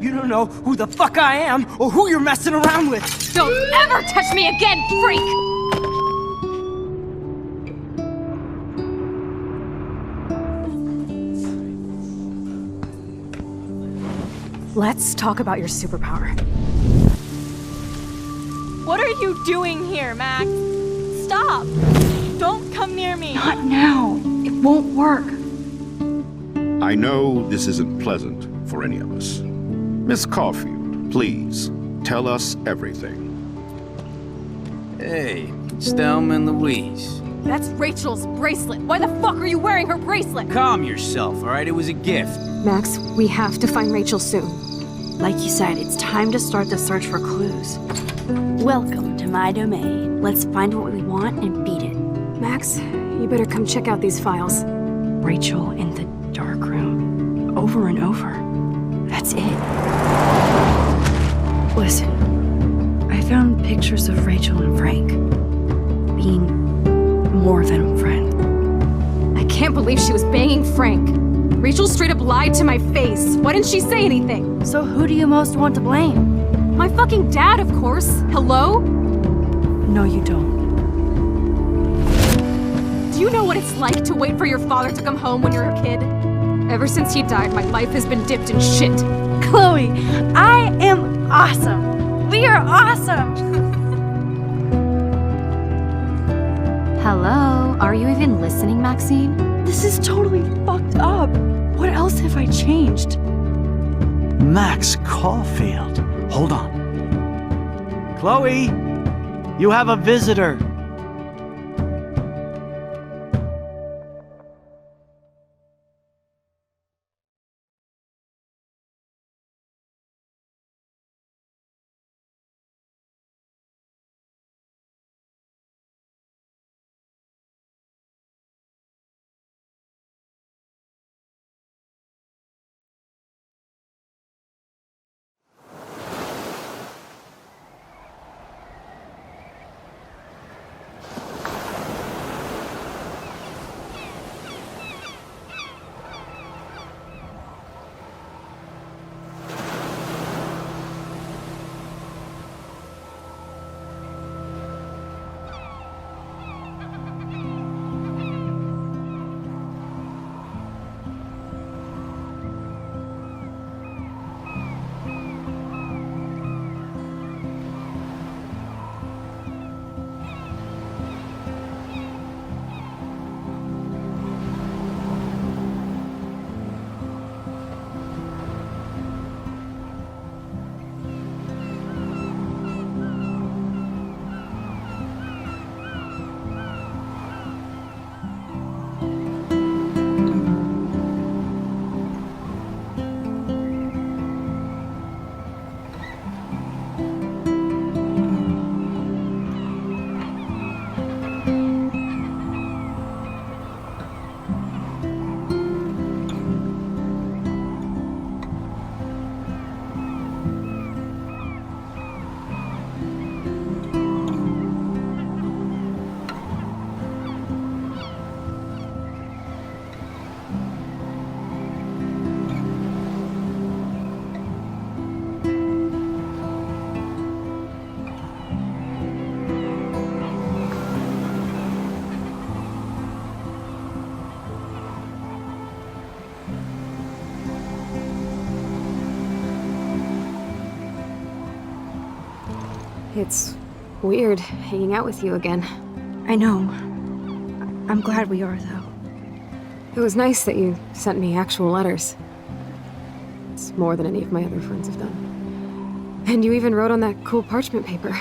You don't know who the fuck I am or who you're messing around with. Don't ever touch me again, freak! Let's talk about your superpower. What are you doing here, Max? Stop! Don't come near me! Not now. It won't work. I know this isn't pleasant for any of us. Miss Caulfield, please, tell us everything. Hey, it's Thelma and Louise. That's Rachel's bracelet. Why the fuck are you wearing her bracelet? Calm yourself, alright? It was a gift. Max, we have to find Rachel soon. Like you said, it's time to start the search for clues. Welcome to my domain. Let's find what we want and beat it. Max, you better come check out these files. Rachel in the dark room. Over and over. That's it. Listen, I found pictures of Rachel and Frank being more than a friend. I can't believe she was banging Frank. Rachel straight up lied to my face. Why didn't she say anything? So who do you most want to blame? My fucking dad, of course. Hello? No, you don't. Do you know what it's like to wait for your father to come home when you're a kid? Ever since he died, my life has been dipped in shit. Chloe, I am awesome. We are awesome. Hello? Are you even listening, Maxine? This is totally fucked up. What else have I changed? Max Caulfield. Hold on. Chloe, you have a visitor. It's weird hanging out with you again. I know. I'm glad we are, though. It was nice that you sent me actual letters. It's more than any of my other friends have done. And you even wrote on that cool parchment paper.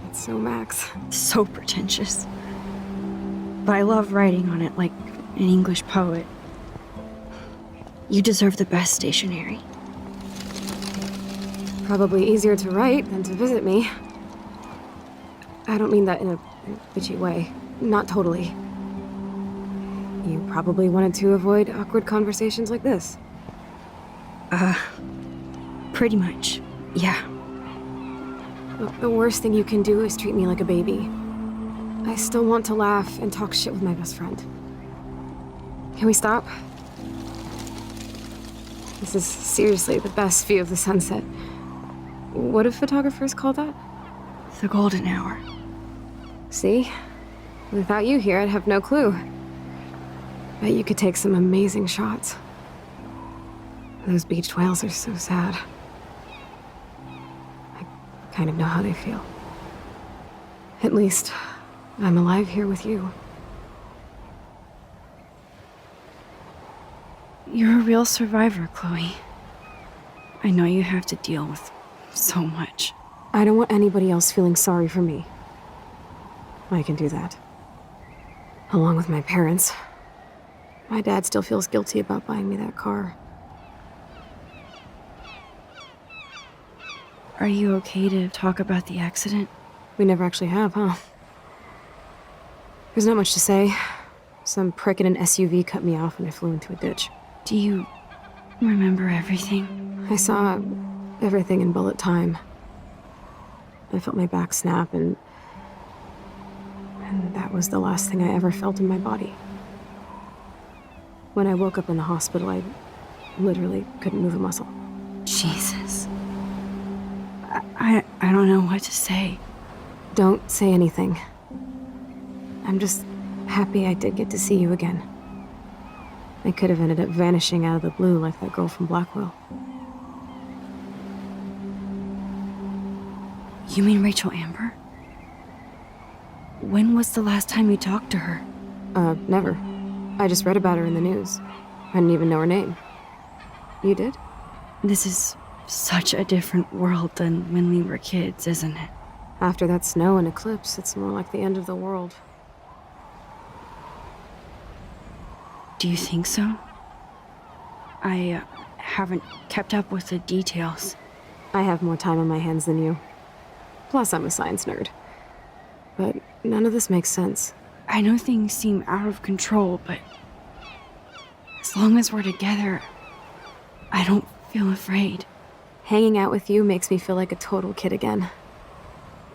It's so Max. So pretentious. But I love writing on it like an English poet. You deserve the best stationery. Probably easier to write than to visit me. I don't mean that in a bitchy way. Not totally. You probably wanted to avoid awkward conversations like this. Pretty much, yeah. The worst thing you can do is treat me like a baby. I still want to laugh and talk shit with my best friend. Can we stop? This is seriously the best view of the sunset. What do photographers call that? The golden hour. See? Without you here, I'd have no clue. Bet you could take some amazing shots. Those beached whales are so sad. I kind of know how they feel. At least, I'm alive here with you. You're a real survivor, Chloe. I know you have to deal with so much. I don't want anybody else feeling sorry for me. I can do that. Along with my parents. My dad still feels guilty about buying me that car. Are you okay to talk about the accident? We never actually have, huh? There's not much to say. Some prick in an SUV cut me off and I flew into a ditch. Do you remember everything? I saw everything in bullet time. I felt my back snap and that was the last thing I ever felt in my body. When I woke up in the hospital, I literally couldn't move a muscle. Jesus. I don't know what to say. Don't say anything. I'm just happy I did get to see you again. I could have ended up vanishing out of the blue like that girl from Blackwell. You mean Rachel Amber? When was the last time you talked to her? Never. I just read about her in the news. I didn't even know her name. You did? This is such a different world than when we were kids, isn't it? After that snow and eclipse, it's more like the end of the world. Do you think so? I haven't kept up with the details. I have more time on my hands than you. Plus, I'm a science nerd. But none of this makes sense. I know things seem out of control, but as long as we're together, I don't feel afraid. Hanging out with you makes me feel like a total kid again.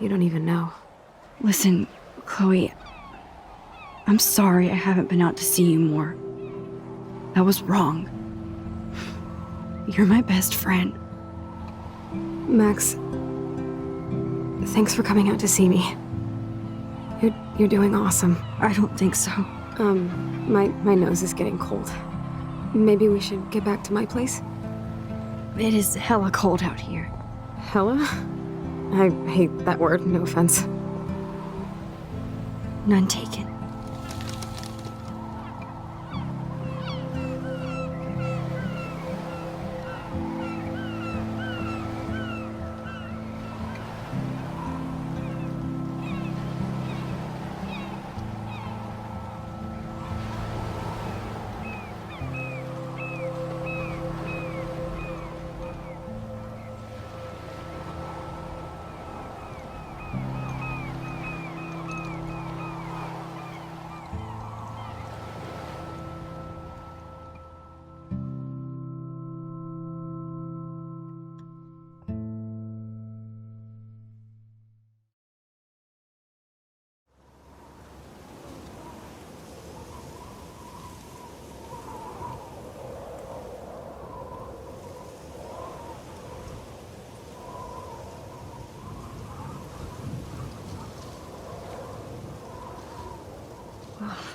You don't even know. Listen, Chloe, I'm sorry I haven't been out to see you more. That was wrong. You're my best friend. Max, thanks for coming out to see me. You're doing awesome. I don't think so. My nose is getting cold. Maybe we should get back to my place? It is hella cold out here. Hella? I hate that word, no offense. None taken.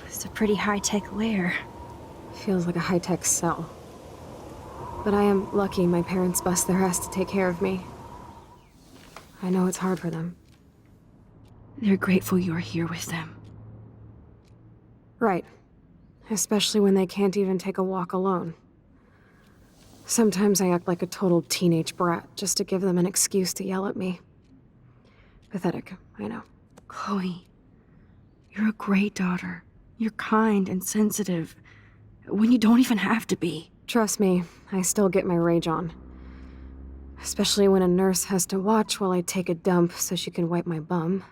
It's a pretty high-tech lair. Feels like a high-tech cell. But I am lucky my parents bust their ass to take care of me. I know it's hard for them. They're grateful you're here with them. Right. Especially when they can't even take a walk alone. Sometimes I act like a total teenage brat just to give them an excuse to yell at me. Pathetic, I know. Chloe, you're a great daughter. You're kind and sensitive, when you don't even have to be. Trust me, I still get my rage on. Especially when a nurse has to watch while I take a dump so she can wipe my bum.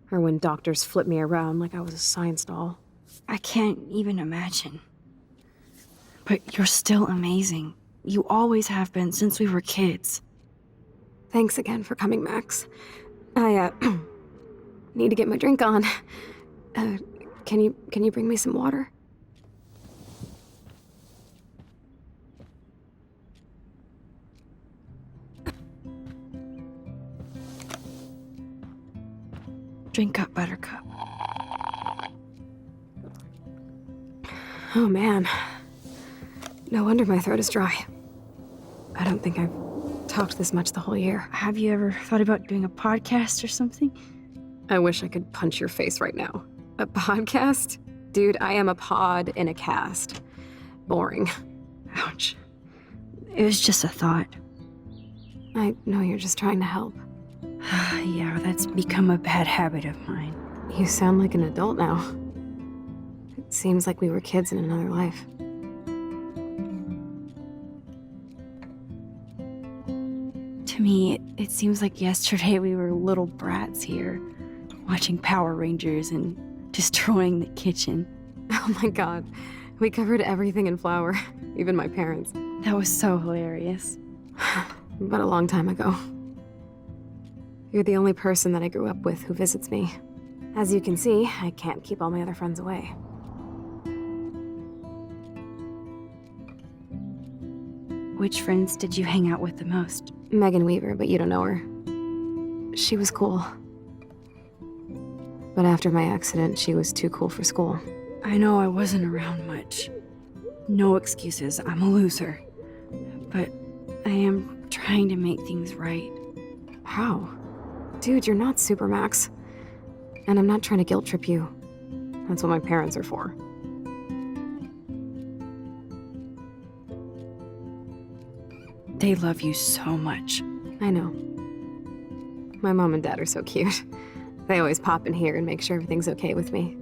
Or when doctors flip me around like I was a science doll. I can't even imagine. But you're still amazing. You always have been since we were kids. Thanks again for coming, Max. I, need to get my drink on. Can you bring me some water? Drink up, Buttercup. Oh man. No wonder my throat is dry. I don't think I've talked this much the whole year. Have you ever thought about doing a podcast or something? I wish I could punch your face right now. A podcast? Dude, I am a pod in a cast. Boring. Ouch. It was just a thought. I know you're just trying to help. Yeah, that's become a bad habit of mine. You sound like an adult now. It seems like we were kids in another life. To me, it seems like yesterday we were little brats here, watching Power Rangers and destroying the kitchen. Oh my god. We covered everything in flour, even my parents. That was so hilarious. But a long time ago. You're the only person that I grew up with who visits me. As you can see, I can't keep all my other friends away. Which friends did you hang out with the most? Megan Weaver, but you don't know her. She was cool. But after my accident, she was too cool for school. I know I wasn't around much. No excuses, I'm a loser. But I am trying to make things right. How? Dude, you're not Supermax. And I'm not trying to guilt trip you. That's what my parents are for. They love you so much. I know. My mom and dad are so cute. They always pop in here and make sure everything's okay with me.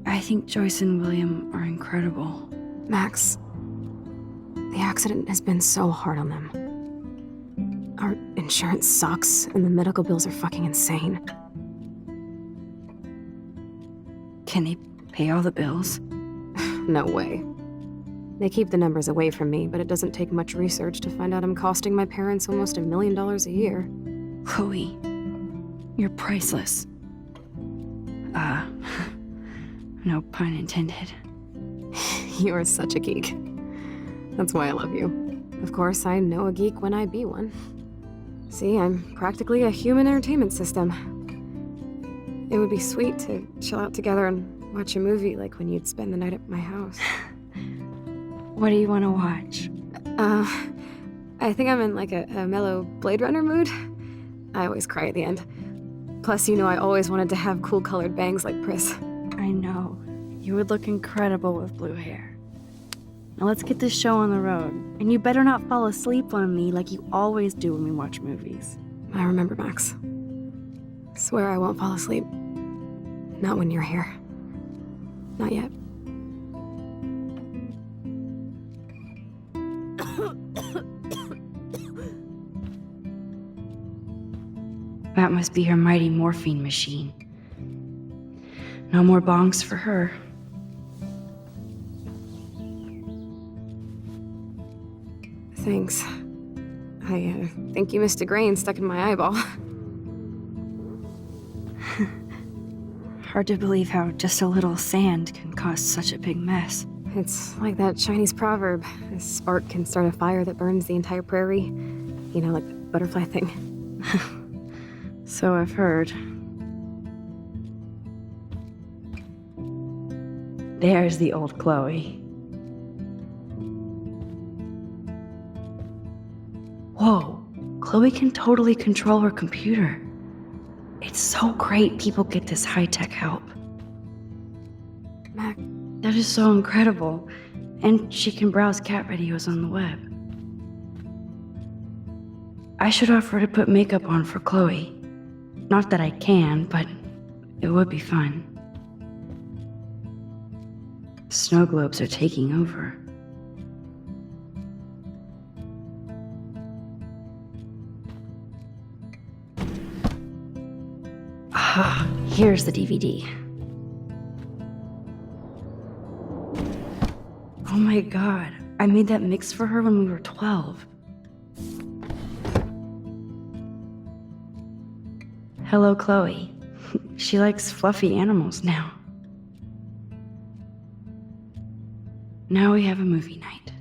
I think Joyce and William are incredible. Max, the accident has been so hard on them. Our insurance sucks, and the medical bills are fucking insane. Can they pay all the bills? No way. They keep the numbers away from me, but it doesn't take much research to find out I'm costing my parents almost $1 million a year. Chloe, you're priceless. No pun intended. You are such a geek. That's why I love you. Of course, I know a geek when I be one. See, I'm practically a human entertainment system. It would be sweet to chill out together and watch a movie like when you'd spend the night at my house. What do you want to watch? I think I'm in like a mellow Blade Runner mood. I always cry at the end. Plus, you know I always wanted to have cool colored bangs like Pris. I know. You would look incredible with blue hair. Now let's get this show on the road. And you better not fall asleep on me like you always do when we watch movies. I remember, Max. Swear I won't fall asleep. Not when you're here. Not yet. That must be her mighty morphine machine. No more bongs for her. Thanks. I think you missed a grain stuck in my eyeball. Hard to believe how just a little sand can cause such a big mess. It's like that Chinese proverb. A spark can start a fire that burns the entire prairie. You know, like the butterfly thing. So I've heard. There's the old Chloe. Whoa, Chloe can totally control her computer. It's so great people get this high-tech help. Mac, That is so incredible. And she can browse cat videos on the web. I should offer to put makeup on for Chloe. Not that I can, but it would be fun. Snow globes are taking over. Ah, here's the DVD. Oh my god, I made that mix for her when we were 12. Hello, Chloe. She likes fluffy animals now. Now we have a movie night.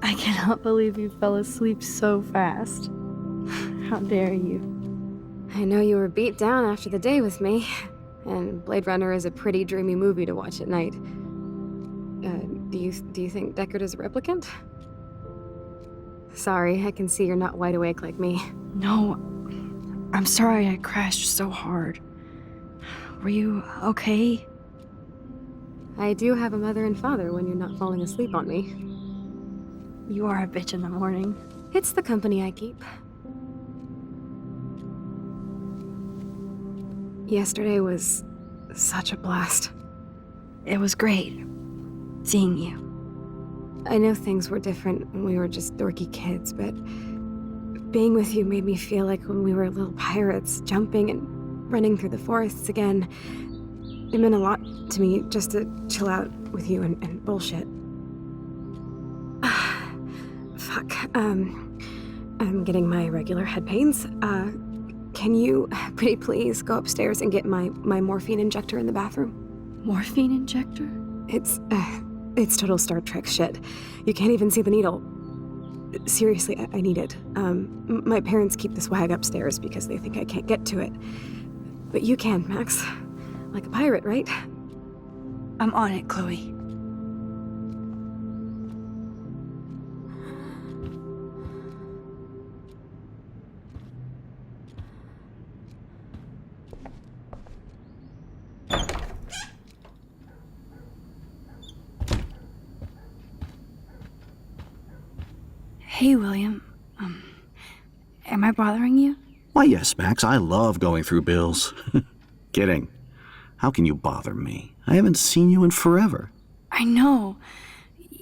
I cannot believe you fell asleep so fast. How dare you? I know you were beat down after the day with me, and Blade Runner is a pretty dreamy movie to watch at night. Do you think Deckard is a replicant? Sorry, I can see you're not wide awake like me. No, I'm sorry I crashed so hard. Were you okay? I do have a mother and father when you're not falling asleep on me. You are a bitch in the morning. It's the company I keep. Yesterday was such a blast. It was great seeing you. I know things were different when we were just dorky kids, but being with you made me feel like when we were little pirates, jumping and running through the forests again. It meant a lot to me just to chill out with you and bullshit. Fuck, I'm getting my regular head pains. Can you, pretty please, go upstairs and get my morphine injector in the bathroom? Morphine injector? It's total Star Trek shit. You can't even see the needle. Seriously, I need it. My parents keep the swag upstairs because they think I can't get to it. But you can, Max. Like a pirate, right? I'm on it, Chloe. Hey, William. Am I bothering you? Why, yes, Max, I love going through bills. Kidding. How can you bother me? I haven't seen you in forever. I know.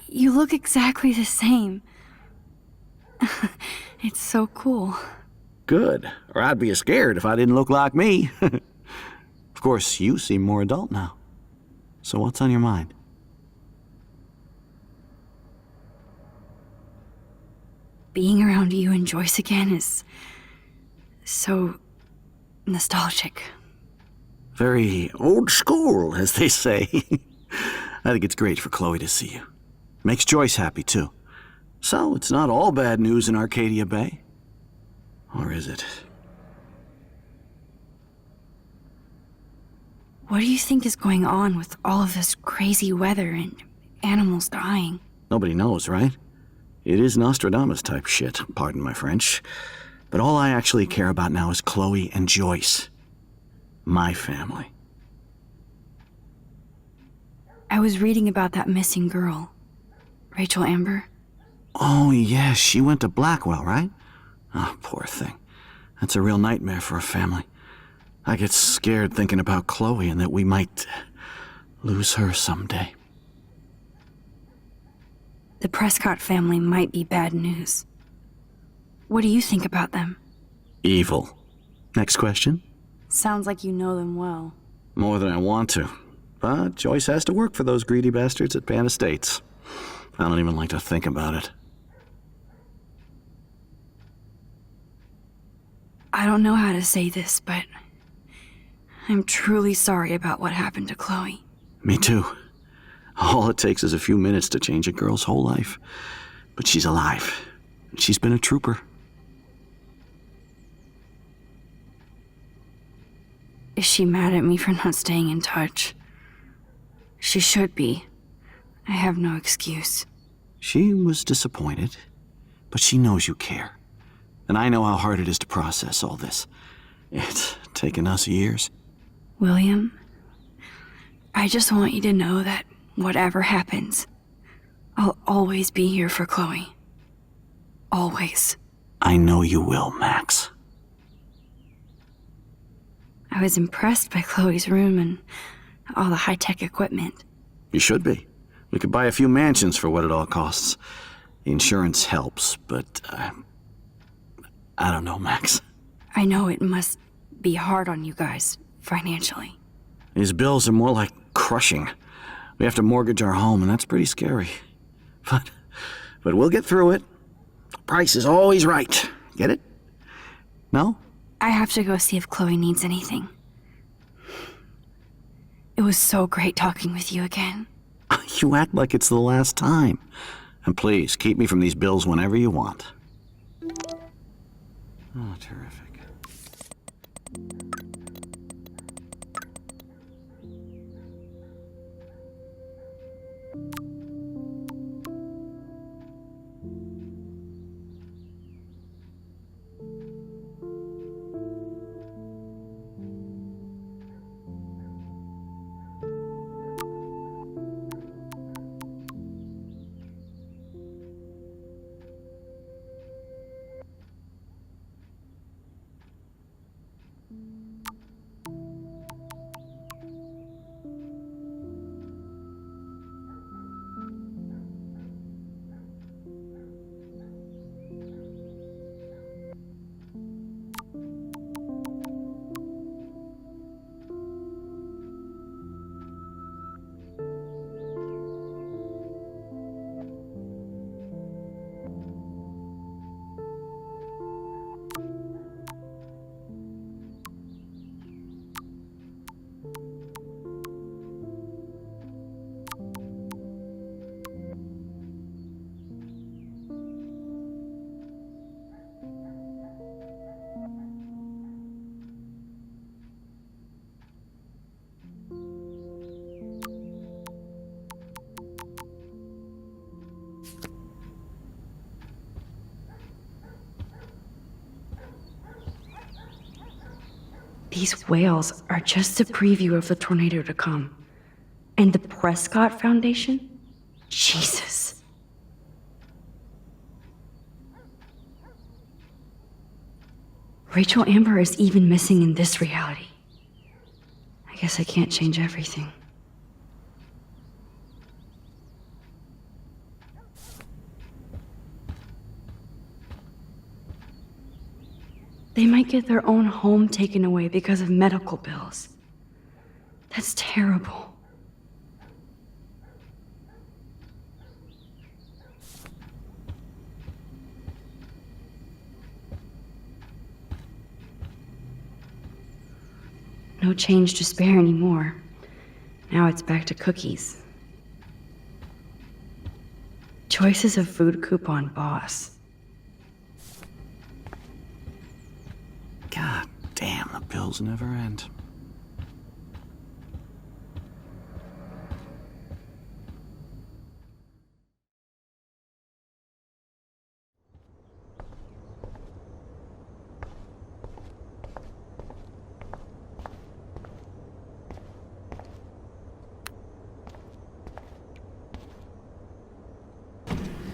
You look exactly the same. It's so cool. Good. Or I'd be scared if I didn't look like me. Of course, you seem more adult now. So what's on your mind? Being around you and Joyce again is so nostalgic. Very old school, as they say. I think it's great for Chloe to see you. Makes Joyce happy, too. So, it's not all bad news in Arcadia Bay. Or is it? What do you think is going on with all of this crazy weather and animals dying? Nobody knows, right? It is Nostradamus-type shit, pardon my French. But all I actually care about now is Chloe and Joyce. My family. I was reading about that missing girl, Rachel Amber. Oh, yeah, she went to Blackwell, right? Oh, poor thing. That's a real nightmare for a family. I get scared thinking about Chloe and that we might lose her someday. The Prescott family might be bad news. What do you think about them? Evil. Next question? Sounds like you know them well. More than I want to. But Joyce has to work for those greedy bastards at Pan Estates. I don't even like to think about it. I don't know how to say this, but I'm truly sorry about what happened to Chloe. Me too. All it takes is a few minutes to change a girl's whole life. But she's alive. She's been a trooper. Is she mad at me for not staying in touch? She should be. I have no excuse. She was disappointed, but she knows you care. And I know how hard it is to process all this. It's taken us years. William, I just want you to know that whatever happens, I'll always be here for Chloe. Always. I know you will, Max. I was impressed by Chloe's room and all the high-tech equipment. You should be. We could buy a few mansions for what it all costs. The insurance helps, but I don't know, Max. I know it must be hard on you guys, financially. These bills are more like crushing. We have to mortgage our home, and that's pretty scary. But we'll get through it. The price is always right. Get it? No? I have to go see if Chloe needs anything. It was so great talking with you again. You act like it's the last time. And please, keep me from these bills whenever you want. Oh, terrific. These whales are just a preview of the tornado to come. And the Prescott Foundation? Jesus. Rachel Amber is even missing in this reality. I guess I can't change everything. They might get their own home taken away because of medical bills. That's terrible. No change to spare anymore. Now it's back to cookies. Choices of food coupon boss. God damn, the bills never end.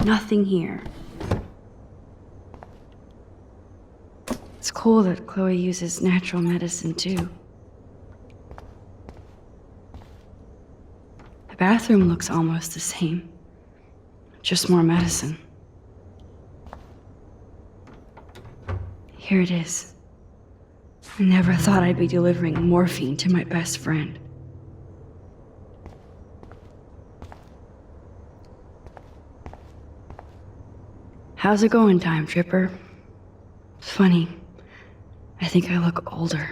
Nothing here. It's cool that Chloe uses natural medicine too. The bathroom looks almost the same. Just more medicine. Here it is. I never thought I'd be delivering morphine to my best friend. How's it going, Time Tripper? Funny. I think I look older.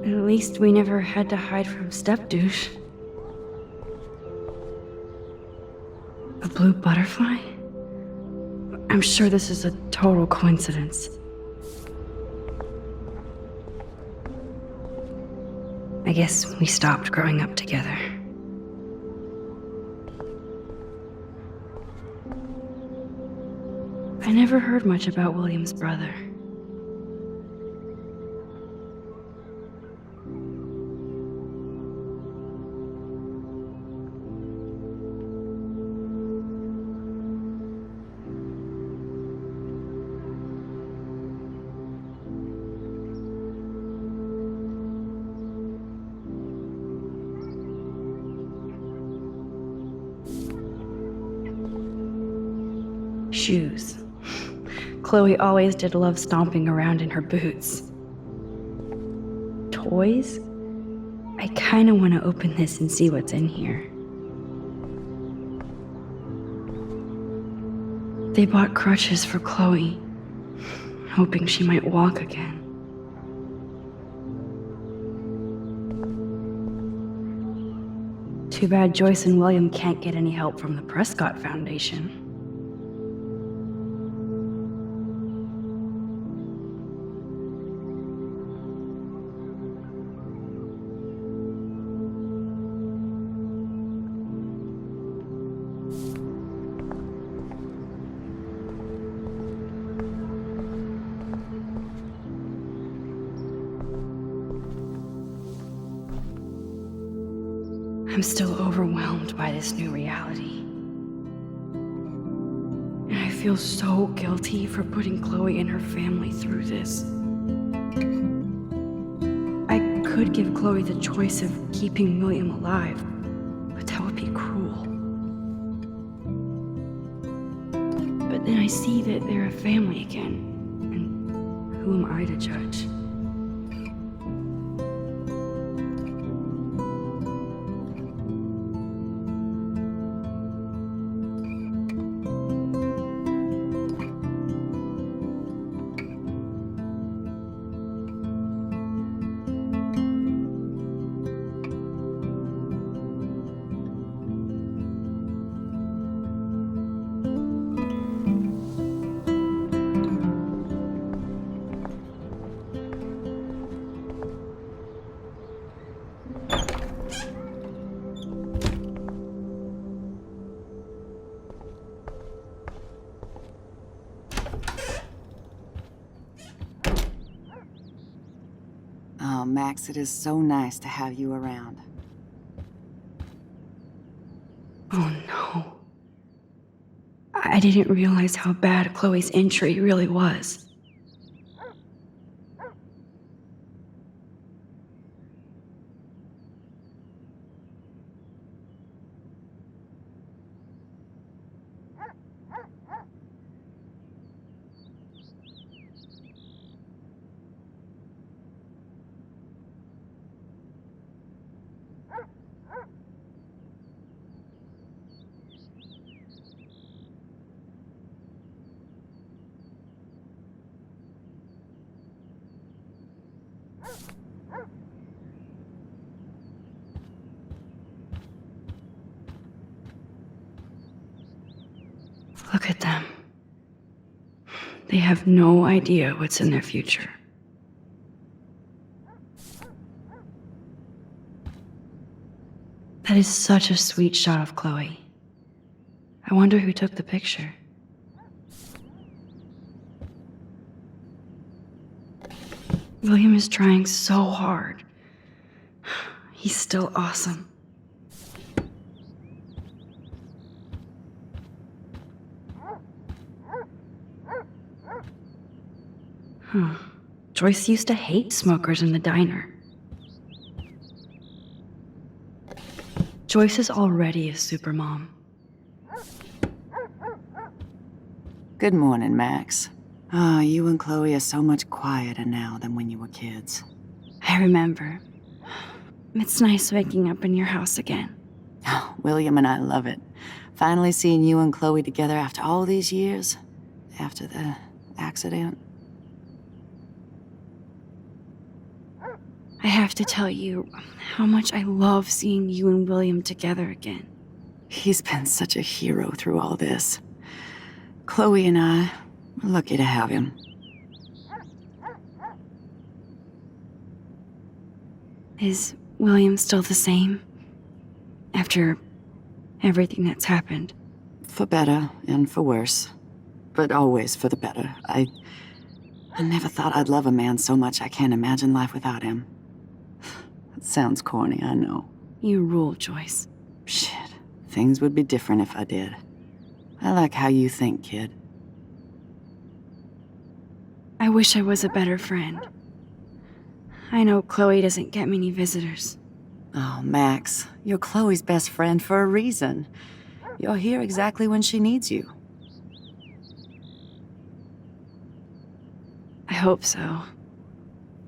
At least we never had to hide from Step-douche. A blue butterfly? I'm sure this is a total coincidence. I guess we stopped growing up together. I never heard much about William's brother. Shoes. Chloe always did love stomping around in her boots. Toys? I kinda wanna open this and see what's in here. They bought crutches for Chloe, hoping she might walk again. Too bad Joyce and William can't get any help from the Prescott Foundation. I'm still overwhelmed by this new reality. And I feel so guilty for putting Chloe and her family through this. I could give Chloe the choice of keeping William alive, but that would be cruel. But then I see that they're a family again, and who am I to judge? Oh, Max, it is so nice to have you around. Oh no. I didn't realize how bad Chloe's injury really was. Look at them. They have no idea what's in their future. That is such a sweet shot of Chloe. I wonder who took the picture. William is trying so hard. He's still awesome. Joyce used to hate smokers in the diner. Joyce is already a supermom. Good morning, Max. Oh, you and Chloe are so much quieter now than when you were kids. I remember. It's nice waking up in your house again. Oh, William and I love it. Finally seeing you and Chloe together after all these years. After the accident. I have to tell you how much I love seeing you and William together again. He's been such a hero through all this. Chloe and I are lucky to have him. Is William still the same? After everything that's happened? For better and for worse. But always for the better. I never thought I'd love a man so much I can't imagine life without him. It sounds corny, I know. You rule, Joyce. Shit. Things would be different if I did. I like how you think, kid. I wish I was a better friend. I know Chloe doesn't get many visitors. Oh, Max, you're Chloe's best friend for a reason. You're here exactly when she needs you. hope so.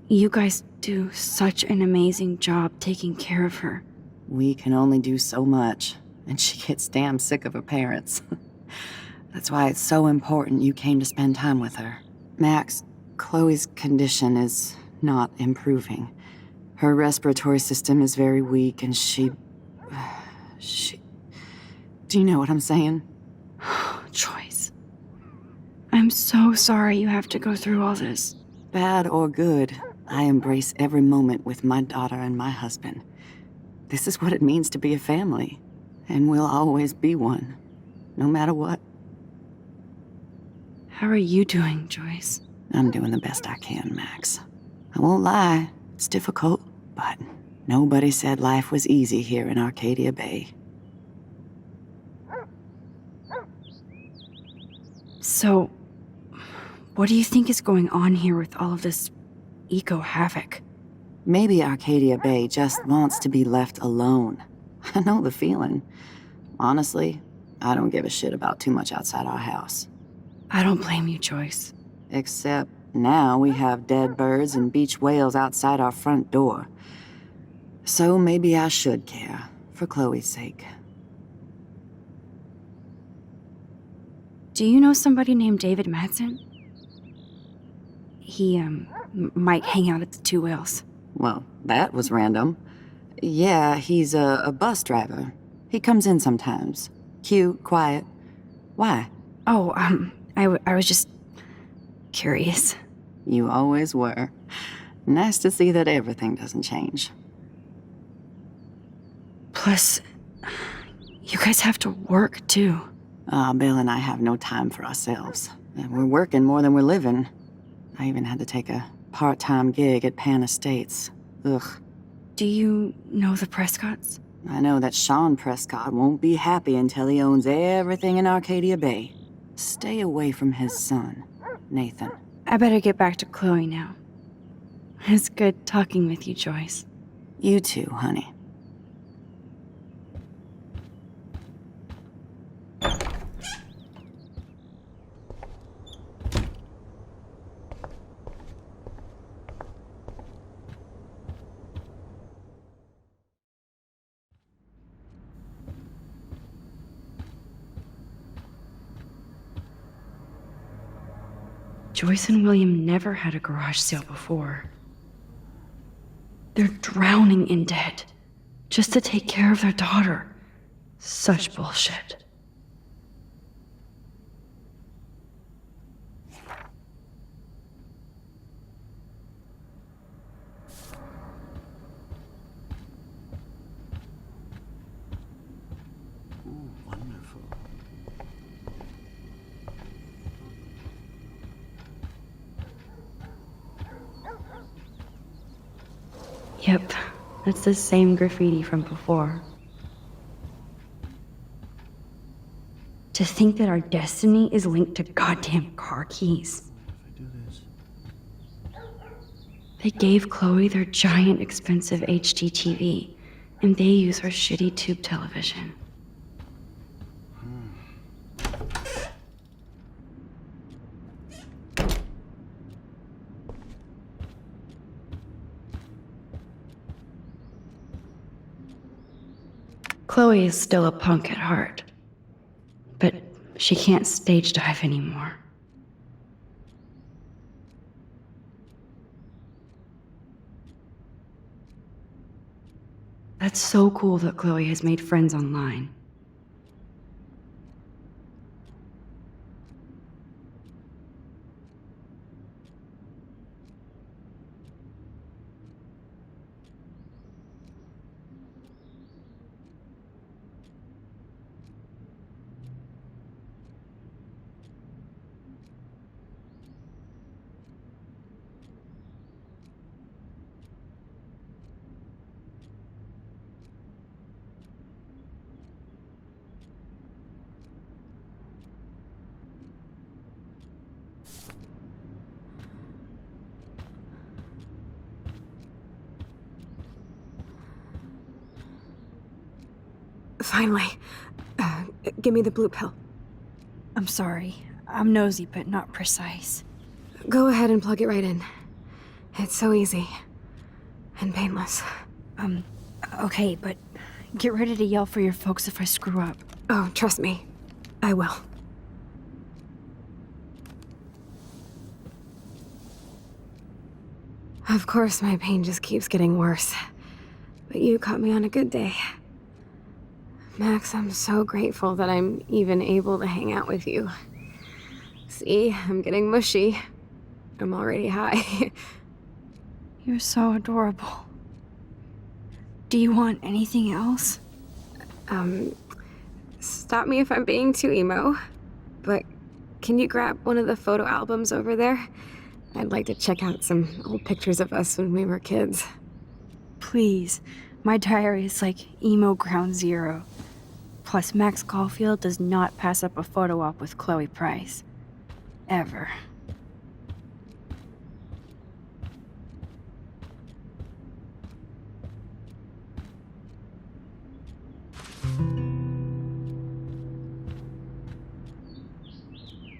You guys do such an amazing job taking care of her. We can only do so much, and she gets damn sick of her parents. That's why it's so important you came to spend time with her. Max, Chloe's condition is not improving. Her respiratory system is very weak, and she... Do you know what I'm saying? Joyce. I'm so sorry you have to go through all this. Bad or good, I embrace every moment with my daughter and my husband. This is what it means to be a family, and we'll always be one, no matter what. How are you doing, Joyce? I'm doing the best I can, Max. I won't lie, it's difficult, but nobody said life was easy here in Arcadia Bay. So, what do you think is going on here with all of this eco-havoc? Maybe Arcadia Bay just wants to be left alone. I know the feeling. Honestly, I don't give a shit about too much outside our house. I don't blame you, Joyce. Except now we have dead birds and beach whales outside our front door. So maybe I should care, for Chloe's sake. Do you know somebody named David Madsen? He, might hang out at the Two Whales. Well, that was random. Yeah, he's a bus driver. He comes in sometimes. Cute, quiet. Why? Oh, I was just curious. You always were. Nice to see that everything doesn't change. Plus, you guys have to work, too. Bill and I have no time for ourselves. And we're working more than we're living. I even had to take a part-time gig at Pan Estates. Ugh. Do you know the Prescotts? I know that Sean Prescott won't be happy until he owns everything in Arcadia Bay. Stay away from his son, Nathan. I better get back to Chloe now. It's good talking with you, Joyce. You too, honey. Joyce and William never had a garage sale before. They're drowning in debt just to take care of their daughter. Such bullshit. Wonderful. Yep, that's the same graffiti from before. To think that our destiny is linked to goddamn car keys. If I do this. They gave Chloe their giant expensive HD TV, and they use her shitty tube television. Chloe is still a punk at heart, but she can't stage dive anymore. That's so cool that Chloe has made friends online. Finally. Give me the blue pill. I'm sorry. I'm nosy, but not precise. Go ahead and plug it right in. It's so easy. And painless. Okay, but get ready to yell for your folks if I screw up. Oh, trust me. I will. Of course, my pain just keeps getting worse. But you caught me on a good day. Max, I'm so grateful that I'm even able to hang out with you. See, I'm getting mushy. I'm already high. You're so adorable. Do you want anything else? Stop me if I'm being too emo. But can you grab one of the photo albums over there? I'd like to check out some old pictures of us when we were kids. Please. My diary is like emo ground zero. Plus, Max Caulfield does not pass up a photo op with Chloe Price. Ever.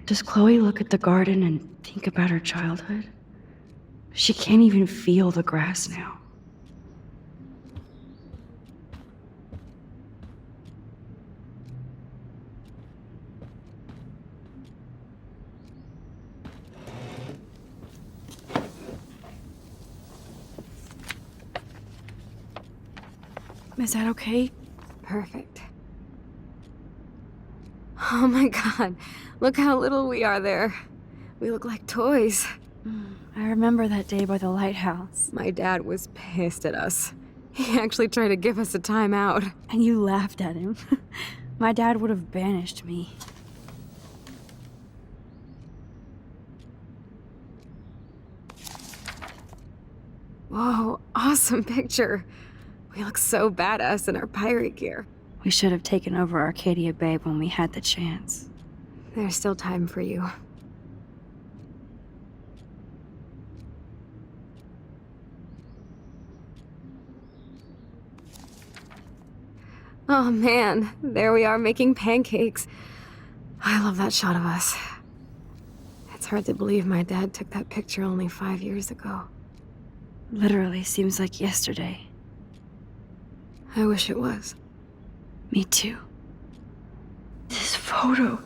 Does Chloe look at the garden and think about her childhood? She can't even feel the grass now. Is that okay? Perfect. Oh my god, look how little we are there. We look like toys. I remember that day by the lighthouse. My dad was pissed at us. He actually tried to give us a timeout. And you laughed at him. My dad would have banished me. Whoa, awesome picture. We look so badass in our pirate gear. We should have taken over Arcadia Bay when we had the chance. There's still time for you. Oh man, there we are making pancakes. I love that shot of us. It's hard to believe my dad took that picture only 5 years ago. Literally seems like yesterday. I wish it was. Me too. This photo...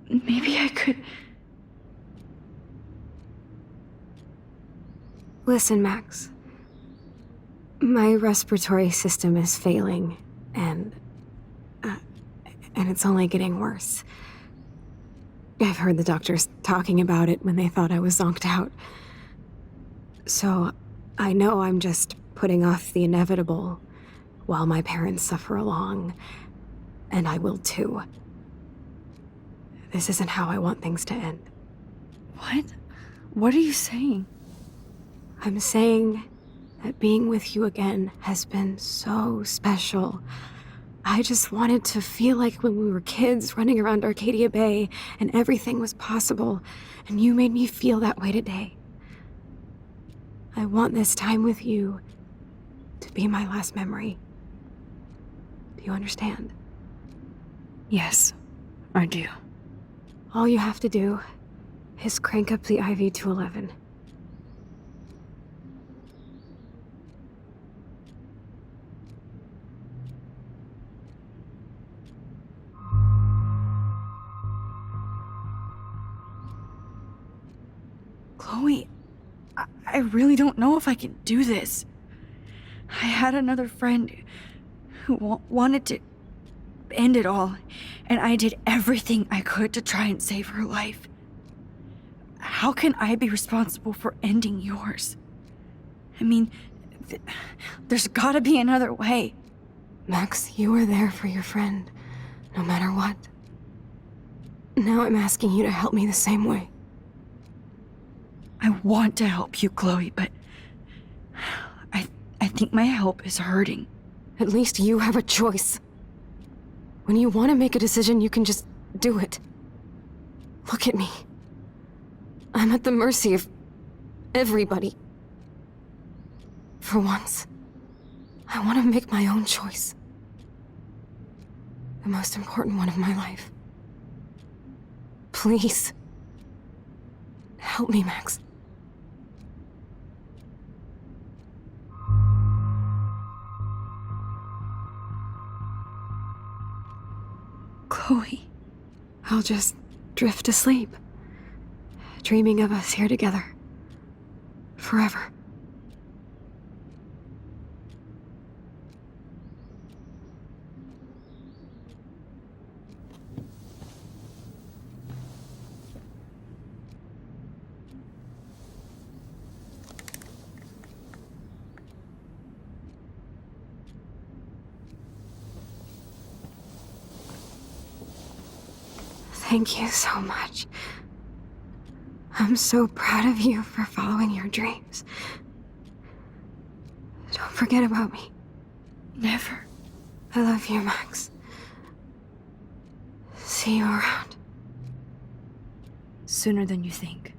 Maybe I could... Listen, Max. My respiratory system is failing, and it's only getting worse. I've heard the doctors talking about it when they thought I was zonked out. So, I know I'm just putting off the inevitable while my parents suffer along, and I will too. This isn't how I want things to end. What? What are you saying? I'm saying that being with you again has been so special. I just wanted to feel like when we were kids running around Arcadia Bay and everything was possible, and you made me feel that way today. I want this time with you to be my last memory. Do you understand? Yes, I do. All you have to do is crank up the IV to 11. Chloe, I really don't know if I can do this. I had another friend who wanted to end it all, and I did everything I could to try and save her life. How can I be responsible for ending yours? I mean, there's gotta be another way. Max, you were there for your friend, no matter what. Now I'm asking you to help me the same way. I want to help you, Chloe, but I think my help is hurting. At least you have a choice. When you want to make a decision, you can just do it. Look at me. I'm at the mercy of everybody. For once, I want to make my own choice. The most important one of my life. Please, Help me, Max. Chloe. I'll just drift to sleep, dreaming of us here together. Forever. Thank you so much. I'm so proud of you for following your dreams. Don't forget about me. Never. I love you, Max. See you around. Sooner than you think.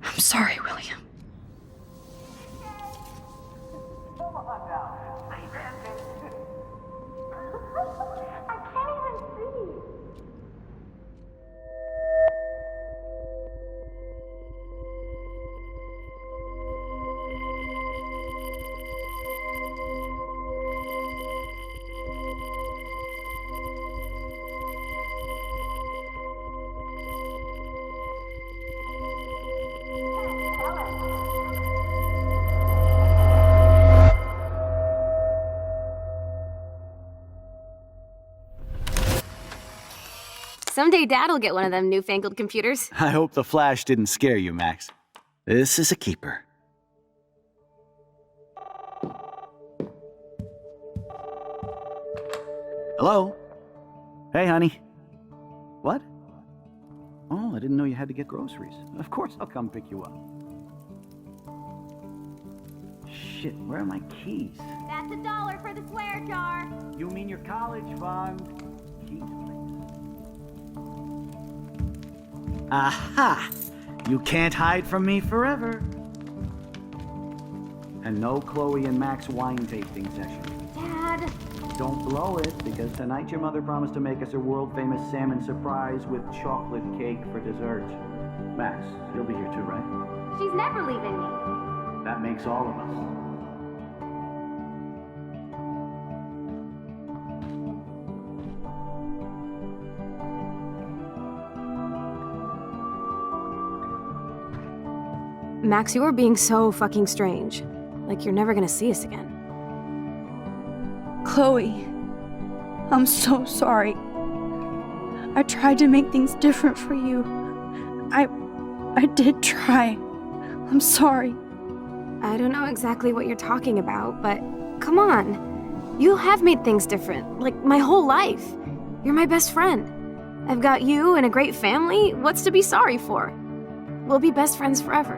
I'm sorry, William. Someday Dad'll get one of them newfangled computers. I hope the flash didn't scare you, Max. This is a keeper. Hello? Hey, honey. What? Oh, I didn't know you had to get groceries. Of course I'll come pick you up. Shit, where are my keys? That's $1 for the swear jar. You mean your college fund? Keys, please. Aha! You can't hide from me forever. And no Chloe and Max wine tasting session. Dad. Don't blow it, because tonight your mother promised to make us a world-famous salmon surprise with chocolate cake for dessert. Max, you'll be here too, right? She's never leaving me. That makes all of us. Max, you are being so fucking strange. Like you're never gonna see us again. Chloe, I'm so sorry. I tried to make things different for you. I did try. I'm sorry. I don't know exactly what you're talking about, but come on. You have made things different, like my whole life. You're my best friend. I've got you and a great family. What's to be sorry for? We'll be best friends forever.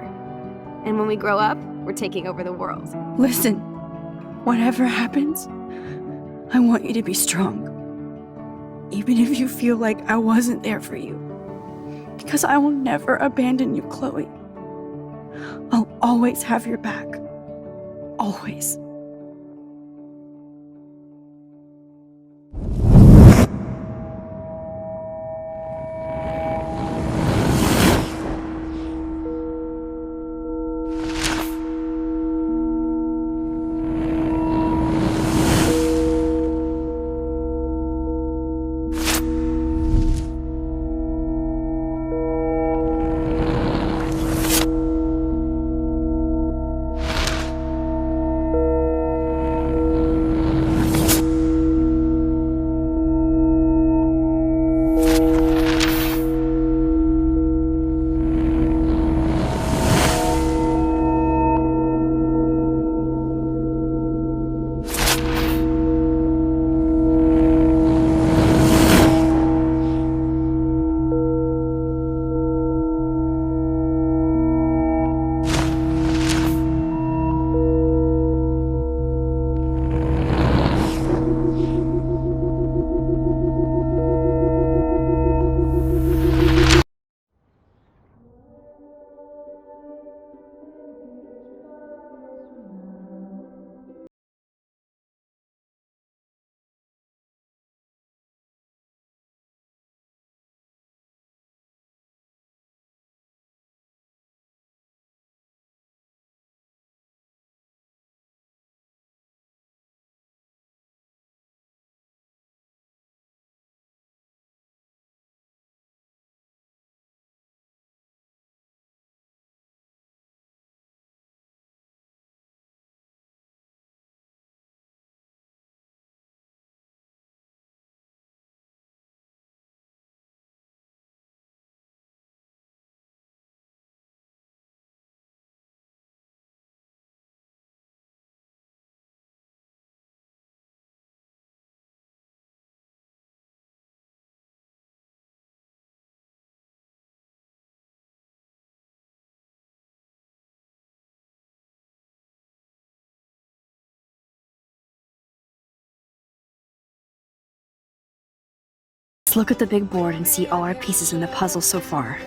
And when we grow up, we're taking over the world. Listen, whatever happens, I want you to be strong. Even if you feel like I wasn't there for you. Because I will never abandon you, Chloe. I'll always have your back. Always. Let's look at the big board and see all our pieces in the puzzle so far.